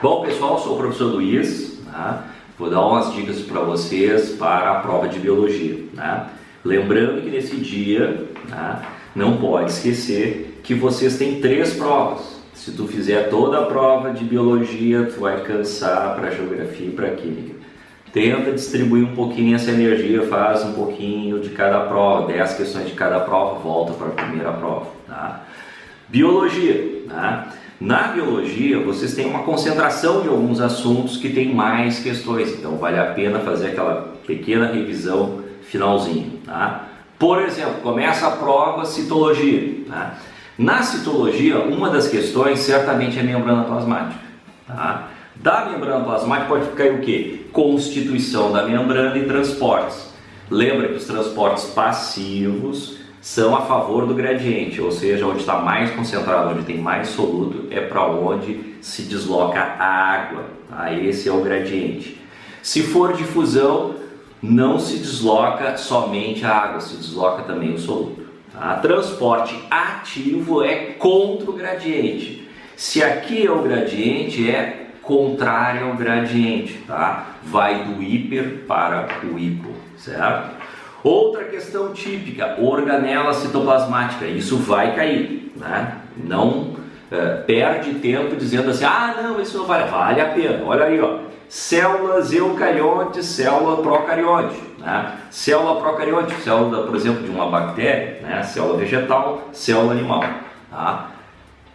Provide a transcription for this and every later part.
Bom, pessoal, sou o professor Luiz, né? Vou dar umas dicas para vocês para a prova de biologia, né? Lembrando que nesse dia, né, não pode esquecer que vocês têm 3 provas. Se tu fizer toda a prova de biologia, tu vai cansar para geografia e para química. Tenta distribuir um pouquinho essa energia, faz um pouquinho de cada prova, 10 questões de cada prova, volta para a primeira prova, tá? Biologia, né? Na biologia, vocês têm uma concentração de alguns assuntos que tem mais questões, então vale a pena fazer aquela pequena revisão finalzinho, tá? Por exemplo, começa a prova citologia, tá? Na citologia, uma das questões certamente é membrana plasmática, tá? Da membrana plasmática pode cair o quê? Constituição da membrana e transportes. Lembra que os transportes passivos são a favor do gradiente, ou seja, onde está mais concentrado, onde tem mais soluto, é para onde se desloca a água, tá? Esse é o gradiente. Se for difusão, não se desloca somente a água, se desloca também o soluto, tá? Transporte ativo é contra o gradiente. Se aqui é o gradiente, é contrário ao gradiente, tá? Vai do hiper para o hipo, certo? Outra questão típica, organela citoplasmática, isso vai cair, né? Não perde tempo dizendo assim, ah não, isso não vale, vale a pena. Olha aí, ó, células eucariontes, célula procarionte, né? Célula procarionte, célula, por exemplo, de uma bactéria, né? Célula vegetal, célula animal, tá?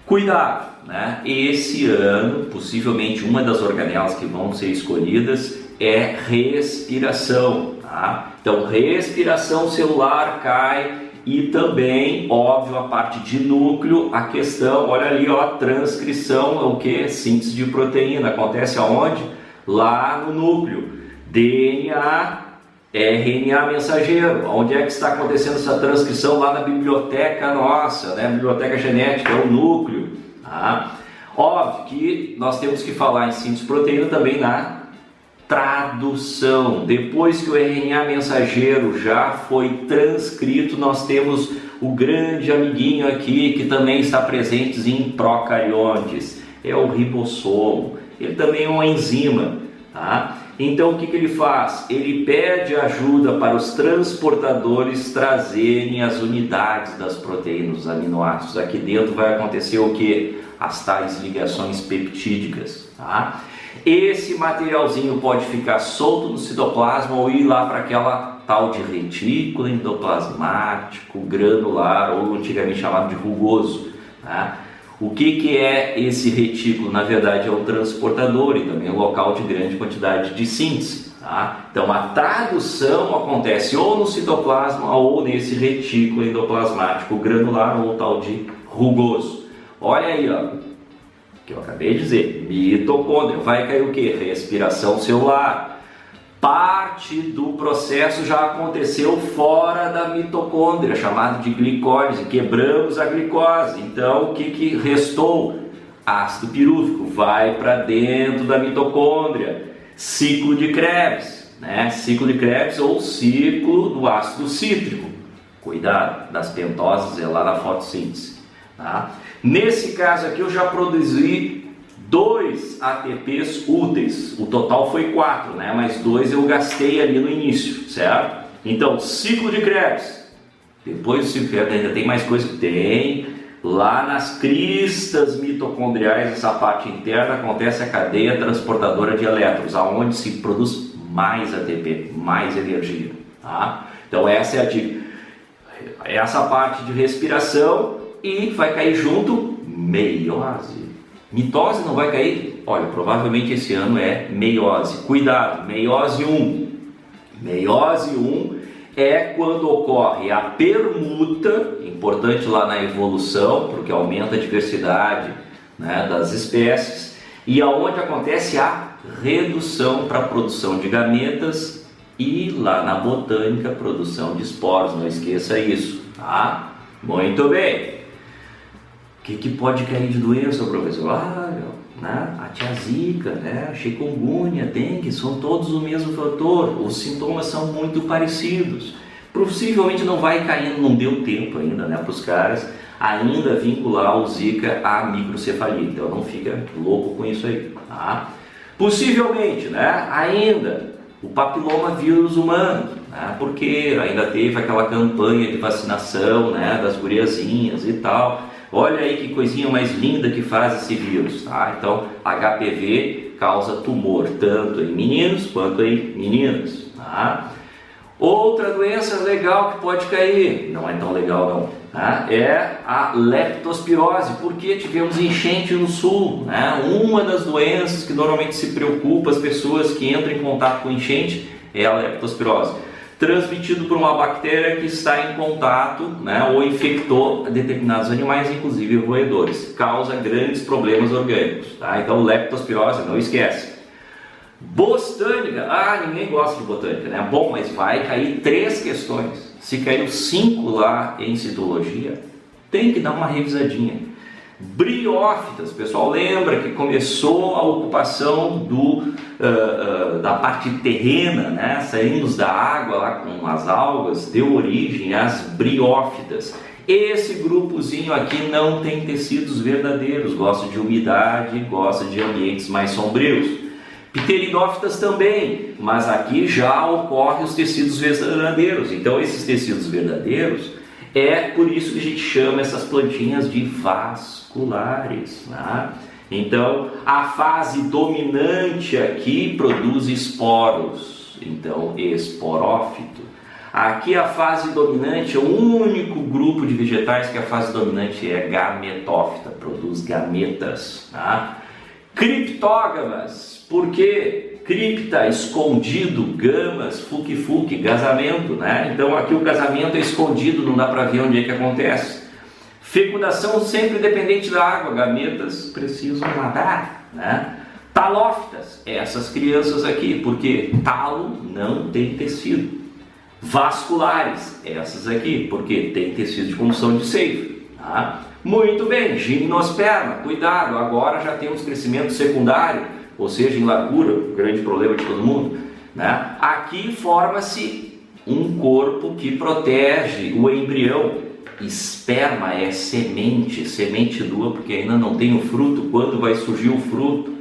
Cuidado, né? Esse ano, possivelmente uma das organelas que vão ser escolhidas é respiração, tá? Então, respiração celular cai e também, óbvio, a parte de núcleo, a questão, olha ali, ó, transcrição é o que? Síntese de proteína, acontece aonde? Lá no núcleo, DNA, RNA mensageiro, onde é que está acontecendo essa transcrição? Lá na biblioteca nossa, né? Biblioteca genética, é o núcleo, tá? Óbvio que nós temos que falar em síntese de proteína também na tradução. Depois que o RNA mensageiro já foi transcrito, nós temos o grande amiguinho aqui que também está presente em procariontes, é o ribossomo. Ele também é uma enzima, tá? Então o que ele faz? Ele pede ajuda para os transportadores trazerem as unidades das proteínas, os aminoácidos. Aqui dentro vai acontecer o que? As tais ligações peptídicas, tá? Esse materialzinho pode ficar solto no citoplasma ou ir lá para aquela tal de retículo endoplasmático, granular ou antigamente chamado de rugoso, tá? O que é esse retículo? Na verdade é um transportador e também um local de grande quantidade de síntese, tá? Então a tradução acontece ou no citoplasma ou nesse retículo endoplasmático granular ou tal de rugoso. Olha aí, ó, que eu acabei de dizer, mitocôndria, vai cair o que? Respiração celular. Parte do processo já aconteceu fora da mitocôndria, chamado de glicólise, quebramos a glicose. Então o que restou? Ácido pirúvico, vai para dentro da mitocôndria. Ciclo de Krebs, né? Ciclo de Krebs ou ciclo do ácido cítrico. Cuidado, das pentoses é lá na fotossíntese, tá? Nesse caso aqui eu já produzi 2 ATPs úteis, o total foi 4, né? Mas 2 eu gastei ali no início, certo? Então, ciclo de Krebs, depois do ciclo de Krebs ainda tem mais coisa que tem, lá nas cristas mitocondriais, essa parte interna, acontece a cadeia transportadora de elétrons, aonde se produz mais ATP, mais energia, tá? Então essa é a dica, essa parte de respiração. E vai cair junto meiose. Mitose não vai cair? Olha, provavelmente esse ano é meiose. Cuidado, meiose 1. Meiose 1 é quando ocorre a permuta, importante lá na evolução, porque aumenta a diversidade, né, das espécies, e aonde acontece a redução para a produção de gametas e lá na botânica, produção de esporos. Não esqueça isso, tá? Muito bem. O que pode cair de doença, professor? Né? A tiazica, né? A chikungunya, dengue, são todos o mesmo fator. Os sintomas são muito parecidos. Possivelmente não vai caindo, não deu tempo ainda, né, para os caras ainda vincular o Zika à microcefalia. Então não fica louco com isso aí, tá? Possivelmente, né, ainda o papiloma vírus humano, né, porque ainda teve aquela campanha de vacinação, né, das guriazinhas e tal. Olha aí que coisinha mais linda que faz esse vírus, tá? Então HPV causa tumor tanto em meninos quanto em meninas, tá? Outra doença legal que pode cair, não é tão legal não, tá? É a leptospirose, porque tivemos enchente no sul, né? Uma das doenças que normalmente se preocupa as pessoas que entram em contato com enchente é a leptospirose, transmitido por uma bactéria que está em contato, né, ou infectou determinados animais, inclusive roedores, causa grandes problemas orgânicos, tá? Então leptospirose, não esquece. Botânica, ninguém gosta de botânica, né? Bom, mas vai cair 3 questões. Se caiu 5 lá em citologia, tem que dar uma revisadinha. Briófitas, pessoal, lembra que começou a ocupação da parte terrena, né? Saímos da água lá com as algas, deu origem às briófitas. Esse grupozinho aqui não tem tecidos verdadeiros, gosta de umidade, gosta de ambientes mais sombrios. Pteridófitas também, mas aqui já ocorrem os tecidos verdadeiros. Então esses tecidos verdadeiros, é por isso que a gente chama essas plantinhas de vasculares, né? Então a fase dominante aqui produz esporos, então esporófito. Aqui a fase dominante, o único grupo de vegetais que a fase dominante é gametófita, produz gametas, tá? Criptógamas, porque cripta, escondido, gamas, fuque, casamento, né? Então aqui o casamento é escondido, não dá para ver onde é que acontece. Fecundação sempre dependente da água, gametas precisam nadar, né? Talófitas, essas crianças aqui, porque talo não tem tecido. Vasculares, essas aqui, porque tem tecido de condução de seiva, tá? Muito bem, gimnosperma, cuidado, agora já temos crescimento secundário, ou seja, em largura, o grande problema de todo mundo, né? Aqui forma-se um corpo que protege o embrião. Esperma é semente, semente nua, porque ainda não tem o fruto. Quando vai surgir o fruto?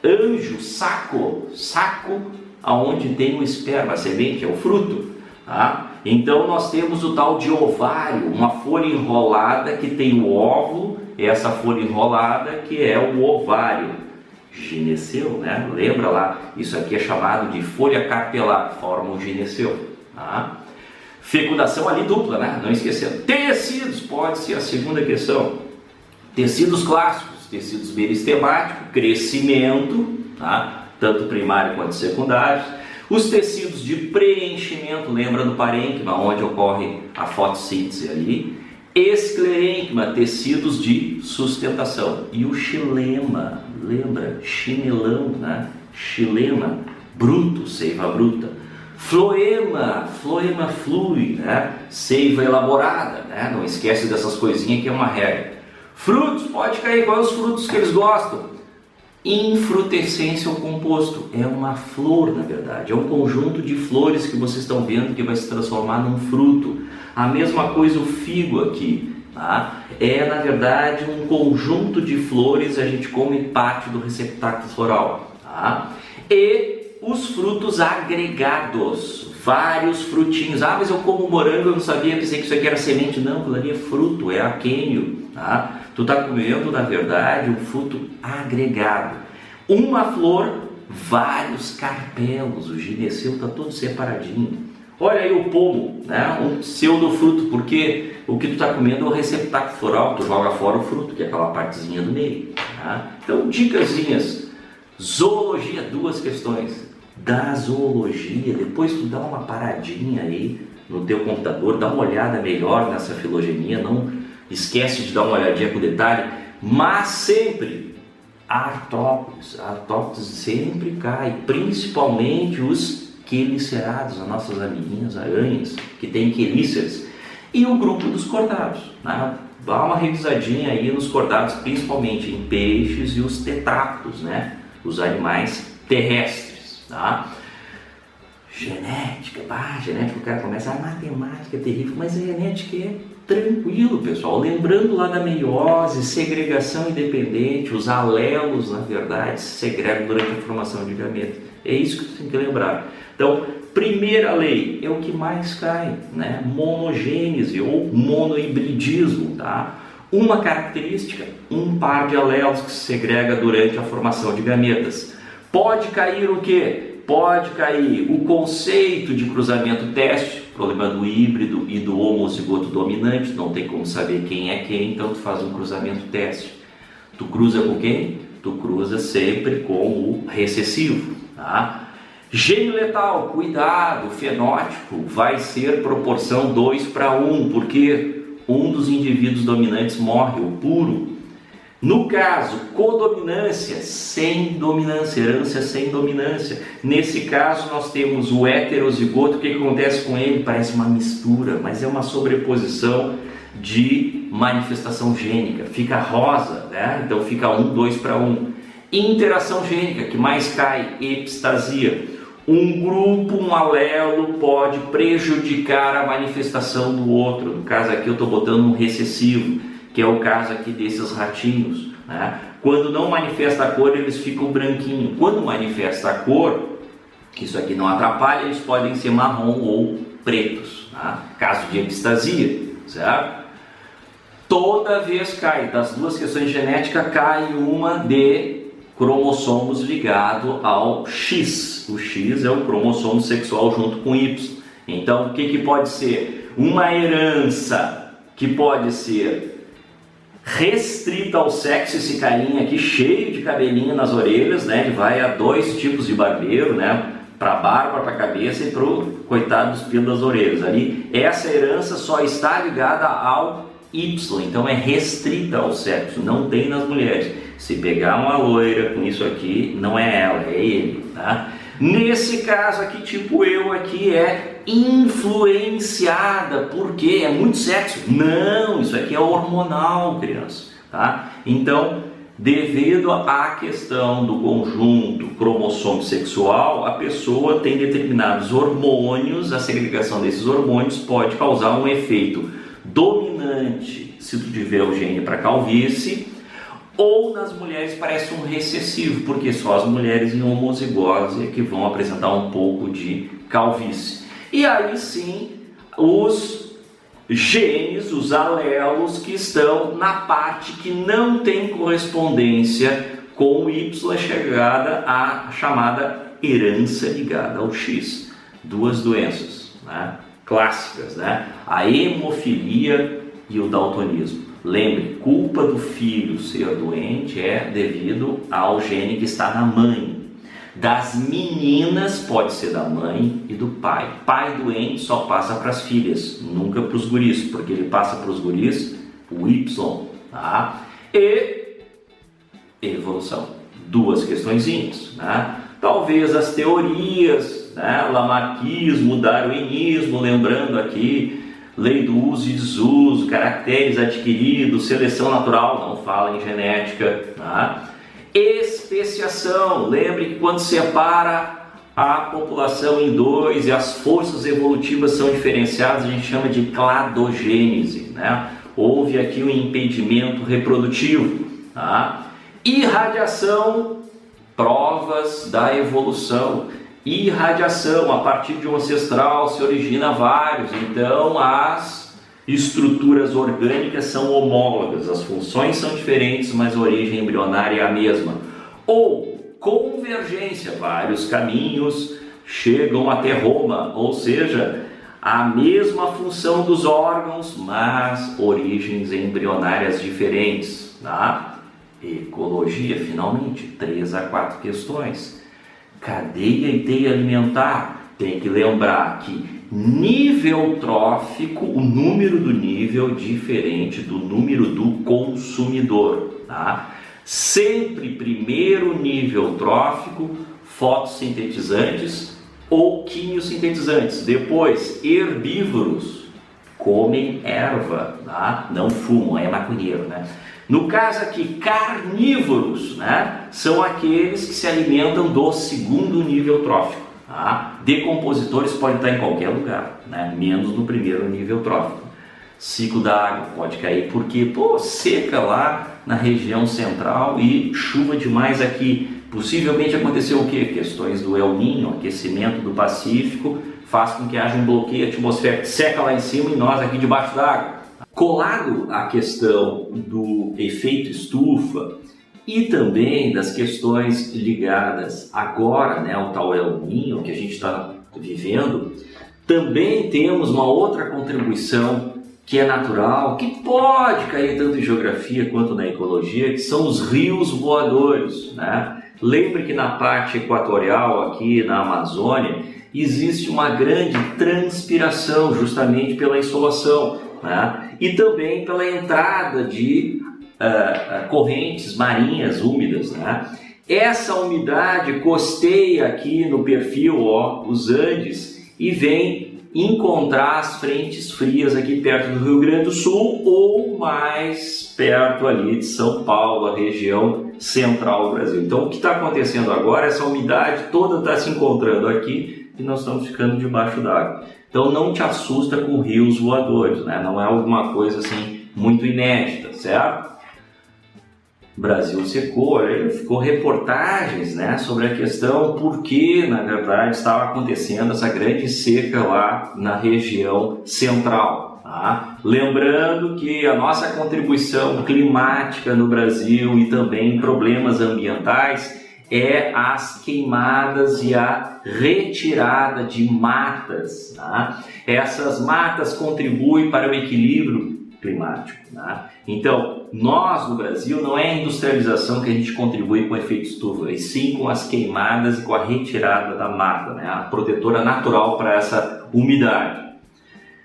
Anjo, saco aonde tem o esperma, a semente é o fruto, tá? Então nós temos o tal de ovário, uma folha enrolada que tem o óvulo, essa folha enrolada que é o ovário. Gineceu, né? Lembra lá, isso aqui é chamado de folha carpelar, forma o gineceu, tá? Fecundação ali dupla, né? Não esquecendo. Tecidos, pode ser a segunda questão. Tecidos clássicos, tecidos meristemáticos, crescimento, tá? Tanto primário quanto secundário. Os tecidos de preenchimento, lembra do parênquima, onde ocorre a fotossíntese ali. Esclerênquima, tecidos de sustentação. E o xilema, lembra? Chinelão, né? Xilema, bruto, seiva bruta. Floema flui, né? Seiva elaborada, né? Não esquece dessas coisinhas que é uma regra. Frutos, pode cair, quais os frutos que eles gostam? Infrutescência ou composto, é uma flor na verdade, é um conjunto de flores que vocês estão vendo que vai se transformar num fruto. A mesma coisa o figo aqui, tá? É na verdade um conjunto de flores, a gente come parte do receptáculo floral, tá? E os frutos agregados, vários frutinhos. Mas eu como morango, eu não sabia, pensei que isso aqui era semente. Não, aquilo ali é fruto, é aquênio, tá? Tu está comendo, na verdade, um fruto agregado. Uma flor, vários carpelos, o gineceu está todo separadinho. Olha aí o pomo, né? Um pseudofruto, porque o que tu está comendo é o receptáculo floral, tu joga fora o fruto, que é aquela partezinha do meio, tá? Então, dicasinhas. Zoologia, 2 questões. Da zoologia, depois tu dá uma paradinha aí no teu computador, dá uma olhada melhor nessa filogenia, não esquece de dar uma olhadinha com detalhe, mas sempre artrópodes sempre cai, principalmente os quelicerados, as nossas amiguinhas aranhas que tem quelíceras, e o grupo dos cordados, né? Dá uma revisadinha aí nos cordados, principalmente em peixes e os tetápodos, né? Os animais terrestres, tá? Genética, genética, o cara começa, a matemática é terrível, mas a genética é tranquilo, pessoal. Lembrando lá da meiose, segregação independente, os alelos, na verdade, se segregam durante a formação de gametas. É isso que você tem que lembrar. Então, primeira lei é o que mais cai, né? Monogênese ou monohibridismo, tá? Uma característica, um par de alelos que se segrega durante a formação de gametas. Pode cair o quê? Pode cair o conceito de cruzamento teste, problema do híbrido e do homozigoto dominante, não tem como saber quem é quem, então tu faz um cruzamento teste. Tu cruza com quem? Tu cruza sempre com o recessivo, tá? Gene letal, cuidado, fenótipo vai ser proporção 2:1, porque um dos indivíduos dominantes morre, o puro. No caso, codominância sem dominância, herança sem dominância. Nesse caso, nós temos o heterozigoto. O que acontece com ele? Parece uma mistura, mas é uma sobreposição de manifestação gênica. Fica rosa, né? Então fica 2:1. Interação gênica, que mais cai? Epistasia. Um grupo, um alelo pode prejudicar a manifestação do outro. No caso aqui eu estou botando um recessivo, que é o caso aqui desses ratinhos, né? Quando não manifesta a cor, eles ficam branquinhos. Quando manifesta a cor, isso aqui não atrapalha, eles podem ser marrom ou pretos, tá? Caso de epistasia, certo? Toda vez cai, das duas questões de genética, cai uma de cromossomos ligado ao X. O X é o cromossomo sexual junto com Y. Então, o que pode ser? Uma herança que pode ser restrita ao sexo, esse carinha aqui cheio de cabelinho nas orelhas, né? Ele vai a 2 tipos de barbeiro, né? Para a barba, para a cabeça e para o coitado dos pelos das orelhas. Ali, essa herança só está ligada ao Y, então é restrita ao sexo, não tem nas mulheres. Se pegar uma loira com isso aqui, não é ela, é ele, tá? Nesse caso aqui, tipo eu aqui, é influenciada, porque é muito sexo. Não, isso aqui é hormonal, criança, tá? Então, devido à questão do conjunto cromossomo sexual, a pessoa tem determinados hormônios, a segregação desses hormônios pode causar um efeito dominante, se tu tiver o gene para calvície, ou nas mulheres parece um recessivo, porque só as mulheres em homozigose é que vão apresentar um pouco de calvície. E aí sim, os genes, os alelos que estão na parte que não tem correspondência com o Y, é chegada à chamada herança ligada ao X. Duas doenças, né? Clássicas, né? A hemofilia e o daltonismo. Lembre, culpa do filho ser doente é devido ao gene que está na mãe. Das meninas pode ser da mãe e do pai. Pai doente só passa para as filhas, nunca para os guris, porque ele passa para os guris o Y, tá? E evolução. Duas questõezinhas, né? Talvez as teorias, né? Lamarckismo, darwinismo, lembrando aqui, lei do uso e desuso, caracteres adquiridos, seleção natural, não fala em genética, tá? Especiação, lembre que quando separa a população em dois e as forças evolutivas são diferenciadas, a gente chama de cladogênese, né? Houve aqui um impedimento reprodutivo, tá? Irradiação, provas da evolução. Irradiação, a partir de um ancestral se origina vários, então as estruturas orgânicas são homólogas, as funções são diferentes, mas a origem embrionária é a mesma. Ou convergência, vários caminhos chegam até Roma, ou seja, a mesma função dos órgãos, mas origens embrionárias diferentes, tá? Ecologia, finalmente, 3 a 4 questões. Cadeia e teia alimentar, tem que lembrar que nível trófico, o número do nível é diferente do número do consumidor, tá? Sempre primeiro nível trófico, fotossintetizantes ou quimiosintetizantes. Depois, herbívoros, comem erva, tá? Não fumam, é maconheiro, né? No caso aqui, carnívoros, né? São aqueles que se alimentam do segundo nível trófico, tá? Decompositores podem estar em qualquer lugar, né? Menos no primeiro nível trófico. ciclo da água pode cair, porque seca lá na região central e chuva demais aqui. Possivelmente aconteceu o quê? Questões do El Niño, aquecimento do Pacífico, faz com que haja um bloqueio atmosférico, seca lá em cima e nós aqui debaixo d'água. Colado à questão do efeito estufa e também das questões ligadas agora, né, ao tal El Niño que a gente está vivendo, também temos uma outra contribuição que é natural, que pode cair tanto em geografia quanto na ecologia, que são os rios voadores, né? Lembre que na parte equatorial, aqui na Amazônia, existe uma grande transpiração justamente pela insolação, né? E também pela entrada de correntes marinhas úmidas, né? Essa umidade costeia aqui no perfil, os Andes, e vem encontrar as frentes frias aqui perto do Rio Grande do Sul ou mais perto ali de São Paulo, a região central do Brasil. Então o que está acontecendo agora, essa umidade toda está se encontrando aqui e nós estamos ficando debaixo d'água. Então não te assusta com rios voadores, né? Não é alguma coisa assim muito inédita, certo? O Brasil secou, ficou reportagens, né, sobre a questão por que, na verdade, estava acontecendo essa grande seca lá na região central. Tá? Lembrando que a nossa contribuição climática no Brasil e também problemas ambientais é as queimadas e a retirada de matas. Tá? Essas matas contribuem para o equilíbrio climático. Tá? Então, nós no Brasil não é a industrialização que a gente contribui com o efeito estufa, e sim com as queimadas e com a retirada da mata, né? A protetora natural para essa umidade.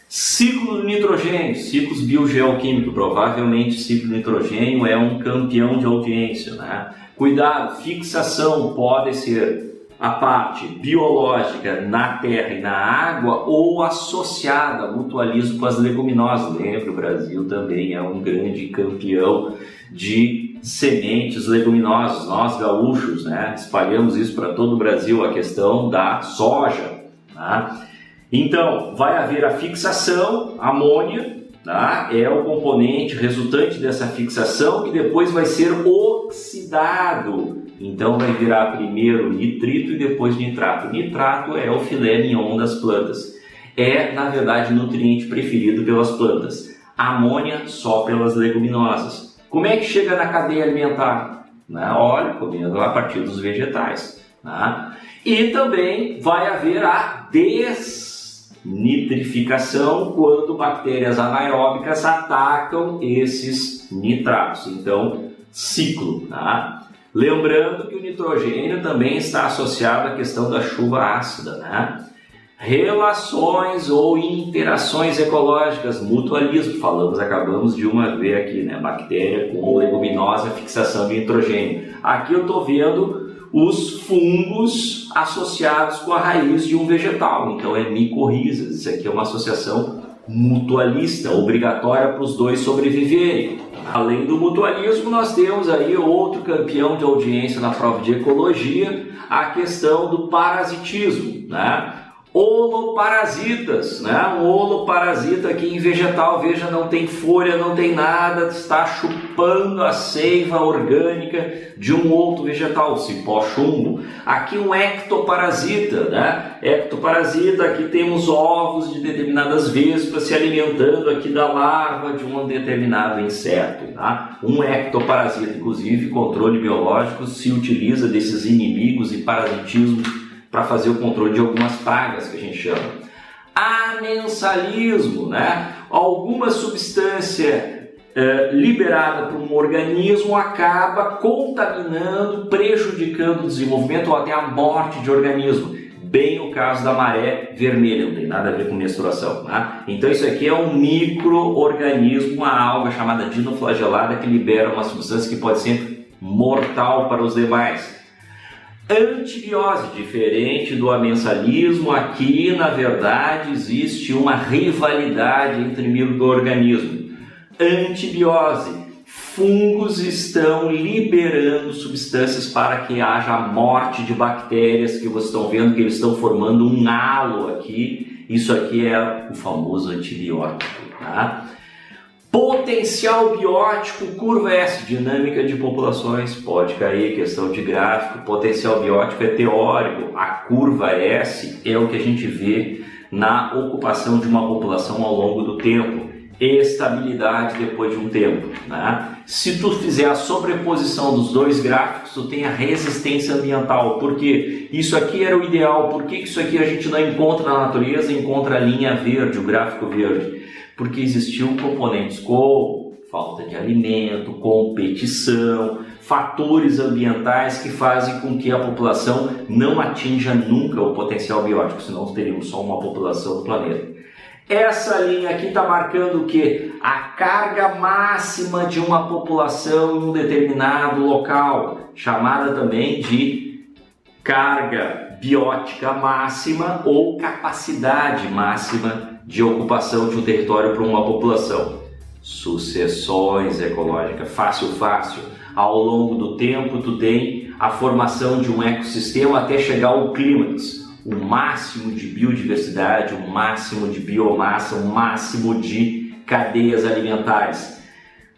Ciclo do nitrogênio, ciclos biogeoquímicos, provavelmente o ciclo do nitrogênio é um campeão de audiência, né? Cuidado, fixação pode ser a parte biológica na terra e na água ou associada a mutualismo com as leguminosas. Lembra, o Brasil também é um grande campeão de sementes leguminosas. Nós gaúchos, né, espalhamos isso para todo o Brasil, a questão da soja. Tá? Então, vai haver a fixação, amônia, tá? É o componente resultante dessa fixação que depois vai ser oxidado. Então vai virar primeiro nitrito e depois nitrato. Nitrato é o filé mignon das plantas. É, na verdade, o nutriente preferido pelas plantas. Amônia só pelas leguminosas. Como é que chega na cadeia alimentar? Olha, comendo a partir dos vegetais. Tá? E também vai haver a desnitrificação quando bactérias anaeróbicas atacam esses nitratos. Então, ciclo. Tá? Lembrando que o nitrogênio também está associado à questão da chuva ácida, né? Relações ou interações ecológicas, mutualismo, acabamos de uma ver aqui, né? Bactéria com leguminosa, fixação de nitrogênio. Aqui eu estou vendo os fungos associados com a raiz de um vegetal, então é micorrizas. Isso aqui é uma associação mutualista, obrigatória para os dois sobreviverem. Além do mutualismo, nós temos aí outro campeão de audiência na prova de ecologia, a questão do parasitismo, né? Holoparasitas, né? Um holoparasita aqui em vegetal, veja, não tem folha, não tem nada, está chupando a seiva orgânica de um outro vegetal, o cipó chumbo. Aqui um ectoparasita, né? Ectoparasita, aqui temos ovos de determinadas vespas se alimentando aqui da larva de um determinado inseto, tá? Um ectoparasita, inclusive, controle biológico se utiliza desses inimigos e parasitismo para fazer o controle de algumas pragas que a gente chama. Amensalismo, né? Alguma substância liberada por um organismo acaba contaminando, prejudicando o desenvolvimento ou até a morte de organismo. Bem o caso da maré vermelha, não tem nada a ver com menstruação. Tá? Então isso aqui é um micro-organismo, uma alga chamada dinoflagelada que libera uma substância que pode ser mortal para os demais. Antibiose, diferente do amensalismo, aqui na verdade existe uma rivalidade entre micro-organismos. Antibiose, fungos estão liberando substâncias para que haja a morte de bactérias, que vocês estão vendo que eles estão formando um halo aqui. Isso aqui é o famoso antibiótico. Tá? Potencial biótico, curva S, dinâmica de populações, pode cair, questão de gráfico. Potencial biótico é teórico, a curva S é o que a gente vê na ocupação de uma população ao longo do tempo, estabilidade depois de um tempo, né? Se tu fizer a sobreposição dos dois gráficos, tu tem a resistência ambiental, porque isso aqui era o ideal. Por que isso aqui a gente não encontra na natureza, encontra a linha verde, o gráfico verde? Porque existiam componentes como falta de alimento, competição, fatores ambientais que fazem com que a população não atinja nunca o potencial biótico, senão teríamos só uma população do planeta. Essa linha aqui está marcando o que? A carga máxima de uma população em um determinado local, chamada também de carga biótica máxima ou capacidade máxima de ocupação de um território por uma população. Sucessões ecológicas, fácil. Ao longo do tempo tu tem a formação de um ecossistema até chegar ao clímax. O máximo de biodiversidade, o máximo de biomassa, o máximo de cadeias alimentares.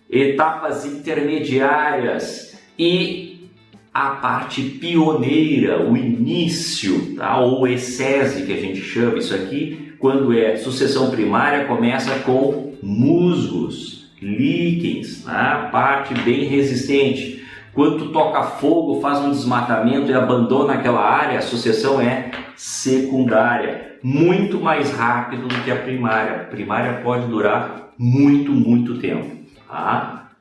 Etapas intermediárias e a parte pioneira, o início, tá? Ou excese que a gente chama isso aqui, quando é sucessão primária, começa com musgos, líquens, tá? Parte bem resistente. Quando tu toca fogo, faz um desmatamento e abandona aquela área, a sucessão é secundária, muito mais rápido do que a primária. A primária pode durar muito tempo, tá?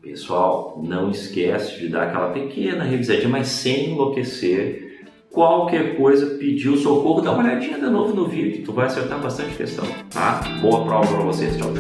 Pessoal, não esquece de dar aquela pequena revisadinha, mas sem enlouquecer. Qualquer coisa, pediu socorro, dá uma olhadinha de novo no vídeo, tu vai acertar bastante questão, tá? Boa prova para vocês, tchau.